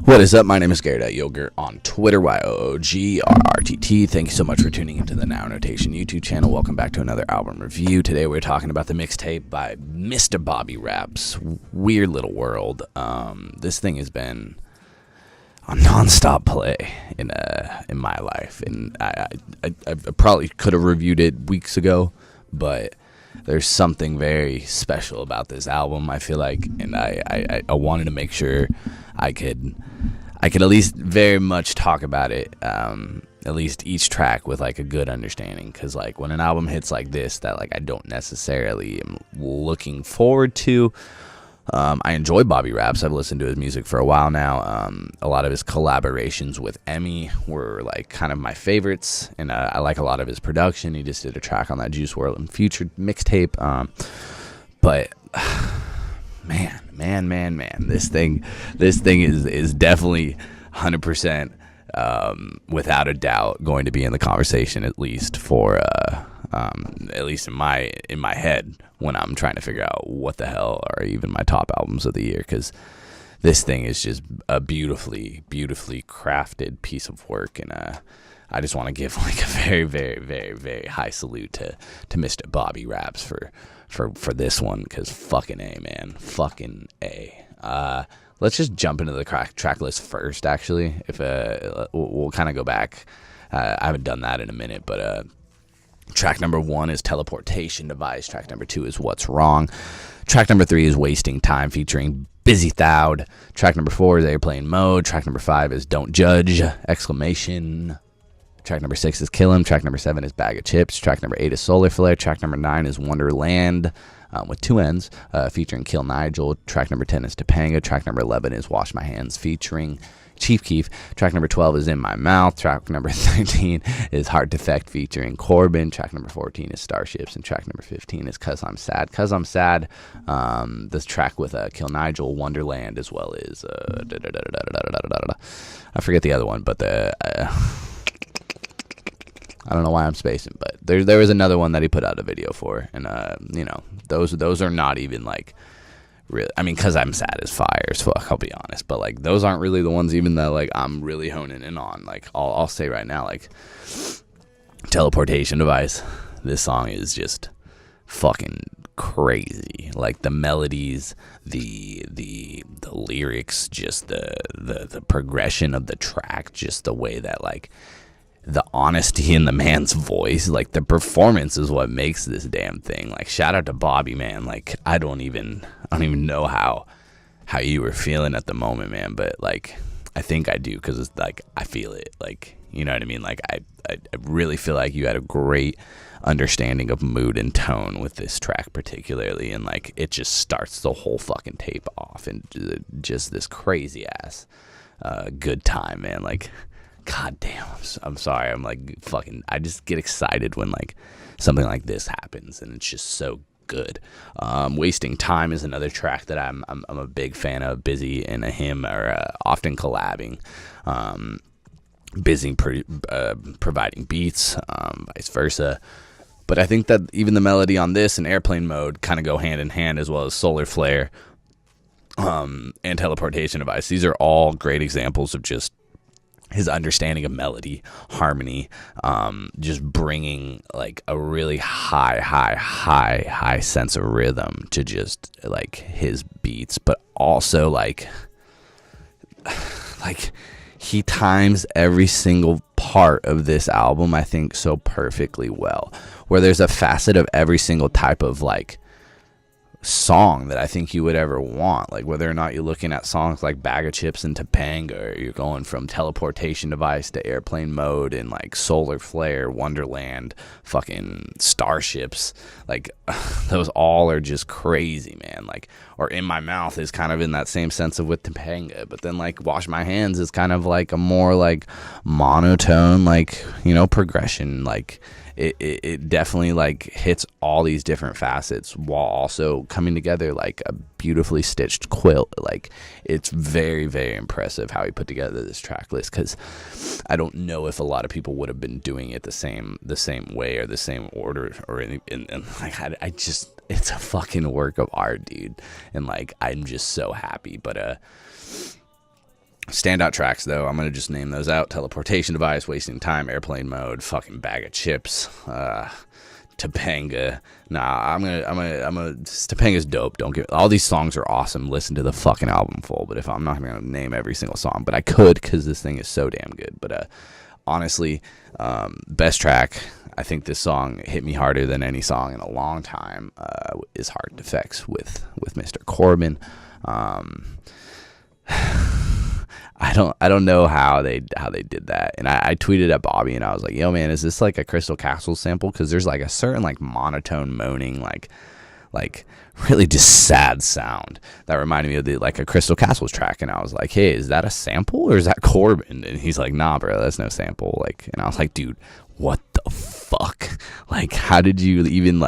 What is up? My name is Garrett.Yogurt on Twitter, YOOGRRTT. Thank you so much for tuning into the Now Notation YouTube channel. Welcome back to another album review. Today we're talking about the mixtape by Mr. Bobby Rap's Weird Little World. This thing has been a non-stop play in my life, and I probably could have reviewed it weeks ago, but there's something very special about this album, I feel like, and I wanted to make sure I could at least very much talk about it, at least each track with like a good understanding, because like when an album hits like this that like I don't necessarily am looking forward to, I enjoy Bobby Raps. I've listened to his music for a while now. A lot of his collaborations with Emmy were like kind of my favorites, and I like a lot of his production. He just did a track on that Juice WRLD and Future mixtape, but man, this thing is definitely 100%, without a doubt, going to be in the conversation, at least for at least in my head, when I'm trying to figure out what the hell are even my top albums of the year, because this thing is just a beautifully crafted piece of work, and I just want to give like a very high salute to Mr. Bobby Raps for this one, because fucking A, man. Fucking A. Let's just jump into the track list first, actually. If we'll kind of go back. I haven't done that in a minute, but track number 1 is Teleportation Device. Track number 2 is What's Wrong. Track number 3 is Wasting Time featuring Busy Thowd. Track number 4 is Airplane Mode. Track number 5 is Don't Judge! Exclamation. Track number 6 is Kill 'Em. Track number 7 is Bag of Chips. Track number 8 is Solar Flare. Track number 9 is Wonderland, with 2 N's, featuring Kill Nigel. Track number 10 is Topanga. Track number 11 is Wash My Hands featuring Chief Keef. Track number 12 is In My Mouth. Track number 13 is Heart Defect featuring Corbin. Track number 14 is Starships. And track number 15 is Cause I'm Sad. Cause I'm Sad, this track with Kill Nigel, Wonderland, as well as I forget the other one, but I don't know why I'm spacing, but there was another one that he put out a video for, and those are not even like really. I mean, Cause I'm Sad is fire as fuck, I'll be honest, but like those aren't really the ones even that like I'm really honing in on. Like I'll say right now, like Teleportation Device, this song is just fucking crazy. Like the melodies, the lyrics, just the progression of the track, just the way that like the honesty in the man's voice, like the performance is what makes this damn thing. Like shout out to Bobby, man. Like I don't even know how you were feeling at the moment, man, but like I think I do, because it's like I feel it, like, you know what I mean? Like I really feel like you had a great understanding of mood and tone with this track particularly, and like it just starts the whole fucking tape off and just this crazy ass good time, man. Like God damn, I'm sorry. I'm like fucking. I just get excited when like something like this happens, and it's just so good. Wasting Time is another track that I'm a big fan of. Busy and him are often collabing. Busy providing beats, vice versa. But I think that even the melody on this and Airplane Mode kind of go hand in hand, as well as Solar Flare, and Teleportation Device. These are all great examples of just his understanding of melody, harmony, just bringing like a really high sense of rhythm to just like his beats, but also like he times every single part of this album, I think, so perfectly well, where there's a facet of every single type of like song that I think you would ever want. Like whether or not you're looking at songs like Bag of Chips and Topanga, or you're going from Teleportation Device to Airplane Mode and like Solar Flare, Wonderland, fucking Starships, like those all are just crazy, man. Like, or In My Mouth is kind of in that same sense of with Topanga, but then like Wash My Hands is kind of like a more like monotone, like, you know, progression. Like it definitely like hits all these different facets while also coming together like a beautifully stitched quilt. Like it's very impressive how he put together this track list, because I don't know if a lot of people would have been doing it the same way or the same order or anything. And like I just, it's a fucking work of art, dude, and like I'm just so happy. But Standout tracks, though, I'm gonna just name those out: Teleportation Device, Wasting Time, Airplane Mode, fucking Bag of Chips, Topanga. Nah, Topanga's dope. Don't get, all these songs are awesome. Listen to the fucking album full. But if I'm not gonna name every single song, but I could, because this thing is so damn good. But honestly, best track, I think this song hit me harder than any song in a long time, is Heart Defects with Mr. Corbin. I don't know how they did that, and I tweeted at Bobby, and I was like, yo man, is this like a Crystal Castles sample? Because there's like a certain like monotone moaning, like really just sad sound that reminded me of like a Crystal Castles track. And I was like, hey, is that a sample or is that Corbin? And he's like, nah bro, that's no sample. Like, and I was like, dude, what the fuck? Like, how did you even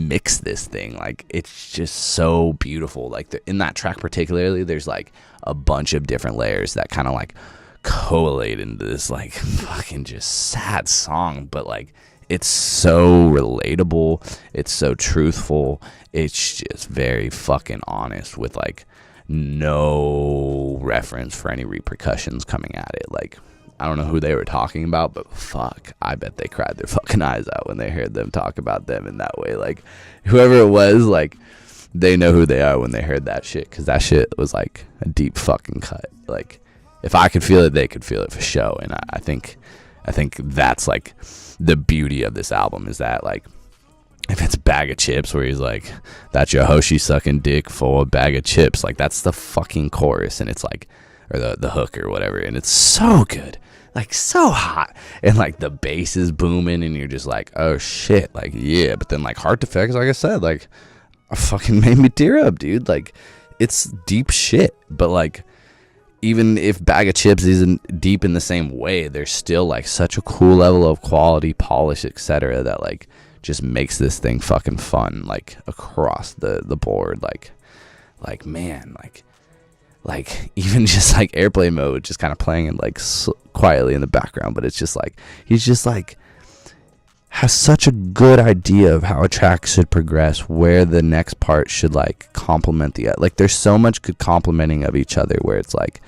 mix this thing? Like, it's just so beautiful. Like, in that track particularly, there's like a bunch of different layers that kind of like collate into this like fucking just sad song, but like it's so relatable, it's so truthful, it's just very fucking honest, with like no reference for any repercussions coming at it. Like, I don't know who they were talking about, but fuck, I bet they cried their fucking eyes out when they heard them talk about them in that way. Like, whoever it was, like, they know who they are when they heard that shit, because that shit was like a deep fucking cut. Like, if I could feel it, they could feel it for show. And I think that's like the beauty of this album, is that like, if it's Bag of Chips where he's like, that's your Hoshi sucking dick for a bag of chips, like that's the fucking chorus, and it's like, or the hook or whatever, and it's so good, like so hot, and like the bass is booming, and you're just like, oh shit, like yeah. But then like Heart Defects, like I said, like fucking made me tear up, dude. Like, it's deep shit, but like, even if Bag of Chips isn't deep in the same way, there's still like such a cool level of quality, polish, etc., that like just makes this thing fucking fun, like across the board. Like man, like even just like Airplane Mode just kind of playing it like quietly in the background, but it's just like he's just like has such a good idea of how a track should progress, where the next part should like complement the, like there's so much good complementing of each other, where it's like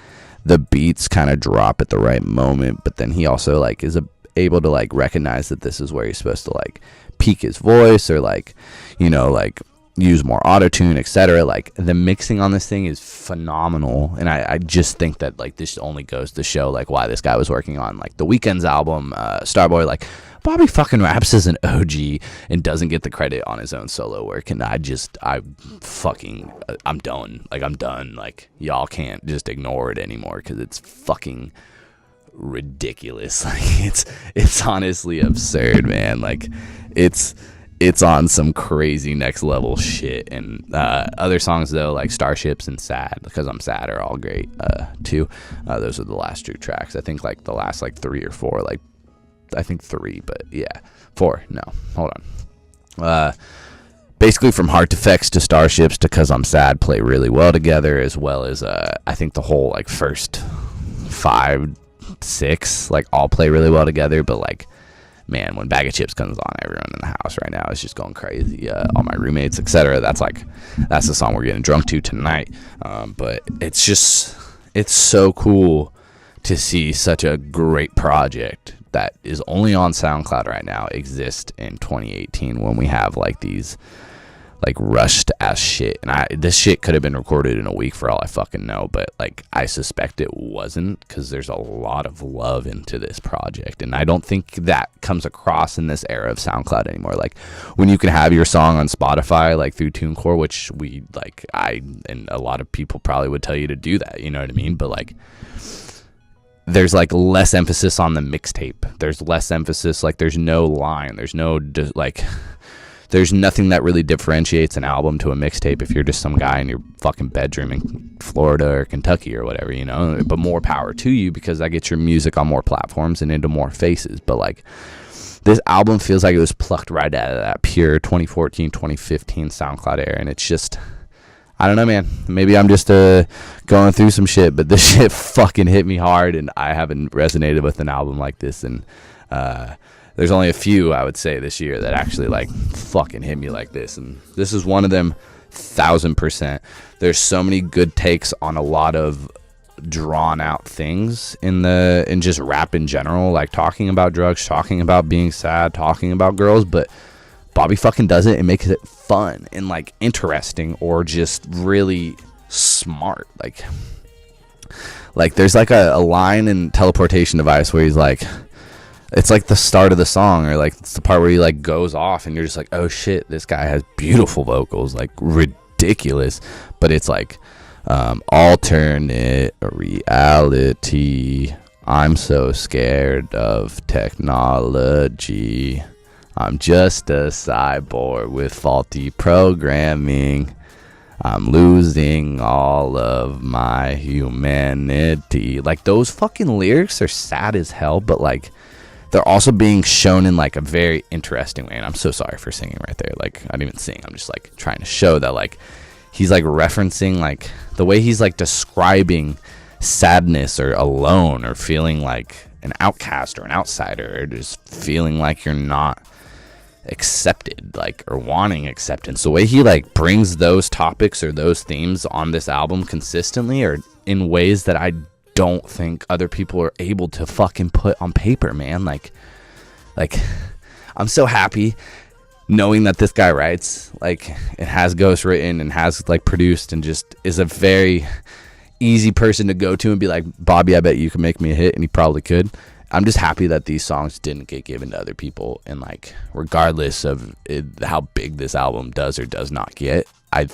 the beats kind of drop at the right moment, but then he also like is able to like recognize that this is where he's supposed to like peak his voice, or like, you know, like use more auto-tune, etc. Like, the mixing on this thing is phenomenal, and I just think that like this only goes to show like why this guy was working on like the Weeknd's album, Starboy. Like, Bobby fucking raps as an OG and doesn't get the credit on his own solo work, and I'm done. Like, I'm done. Like, y'all can't just ignore it anymore, because it's fucking ridiculous. Like, it's honestly absurd, man. Like, it's on some crazy next level shit. And other songs though, like Starships and Sad, Because I'm Sad, are all great too. Those are the last two tracks. I think like the last like 3 or 4, like I think 3, but yeah, 4. No, hold on. Basically from Heart Defects to Starships to Cause I'm Sad play really well together, as well as I think the whole like first 5, 6 like all play really well together. But like, man, when Bag of Chips comes on, everyone in the house right now is just going crazy. All my roommates, etc. That's the song we're getting drunk to tonight. But it's so cool to see such a great project that is only on SoundCloud right now exist in 2018, when we have like these like rushed ass shit. And this shit could have been recorded in a week for all I fucking know, but like I suspect it wasn't, because there's a lot of love into this project, and I don't think that comes across in this era of SoundCloud anymore. Like, when you can have your song on Spotify like through TuneCore, which we like, I and a lot of people probably would tell you to do that, you know what I mean? But like, there's like less emphasis on the mixtape. There's less emphasis, like there's no line, there's no like, there's nothing that really differentiates an album to a mixtape if you're just some guy in your fucking bedroom in Florida or Kentucky or whatever, you know. But more power to you, because that gets your music on more platforms and into more faces. But like, this album feels like it was plucked right out of that pure 2014, 2015 SoundCloud era, and it's just, I don't know, man. Maybe I'm just going through some shit, but this shit fucking hit me hard, and I haven't resonated with an album like this. And there's only a few, I would say, this year that actually like fucking hit me like this, and this is one of them, 1000%. There's so many good takes on a lot of drawn out things in just rap in general, like talking about drugs, talking about being sad, talking about girls, but Bobby fucking does it and makes it fun and like interesting, or just really smart. Like there's like a line in Teleportation Device where he's like, it's like the start of the song, or like it's the part where he like goes off and you're just like, oh shit, this guy has beautiful vocals, like ridiculous. But it's like alternate reality, I'm so scared of technology, I'm just a cyborg with faulty programming, I'm losing all of my humanity. Like those fucking lyrics are sad as hell, but like they're also being shown in like a very interesting way. And I'm so sorry for singing right there. Like I didn't even sing. I'm just like trying to show that like he's like referencing like the way he's like describing sadness or alone or feeling like an outcast or an outsider, or just feeling like you're not accepted, like, or wanting acceptance. The way he like brings those topics or those themes on this album consistently, or in ways that I don't think other people are able to fucking put on paper, man. Like I'm so happy knowing that this guy writes, like, it has ghost written and has like produced, and just is a very easy person to go to and be like, Bobby, I bet you can make me a hit, and he probably could. I'm just happy that these songs didn't get given to other people, and like regardless of how big this album does or does not get, I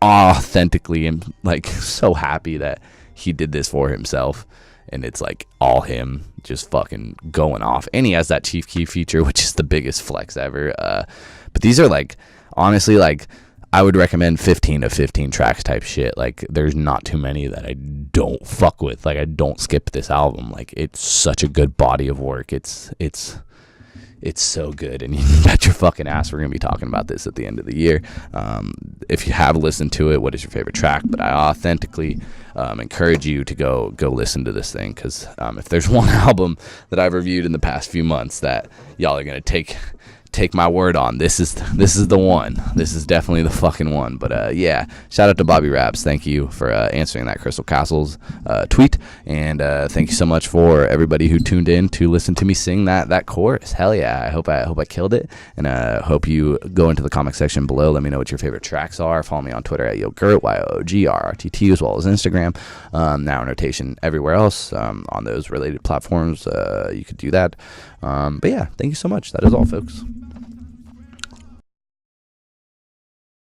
authentically am like so happy that he did this for himself, and it's like all him just fucking going off. And he has that Chief Keef feature, which is the biggest flex ever. But these are like, honestly, like I would recommend 15 of 15 tracks type shit. Like there's not too many that I don't fuck with. Like I don't skip this album. Like it's such a good body of work. It's so good, and you bet your fucking ass we're gonna be talking about this at the end of the year. If you have listened to it, what is your favorite track? But I authentically encourage you to go listen to this thing, because if there's one album that I've reviewed in the past few months that y'all are gonna take my word on, this is the one. This is definitely the fucking one. But yeah, shout out to Bobby Raps. Thank you for answering that Crystal Castles tweet, and thank you so much for everybody who tuned in to listen to me sing that chorus. Hell yeah, I hope I killed it, and hope you go into the comment section below. Let me know what your favorite tracks are. Follow me on Twitter at Yogurt, YOGRRTT, as well as Instagram, Now Notation everywhere else on those related platforms. You could do that. But yeah, thank you so much. That is all, folks.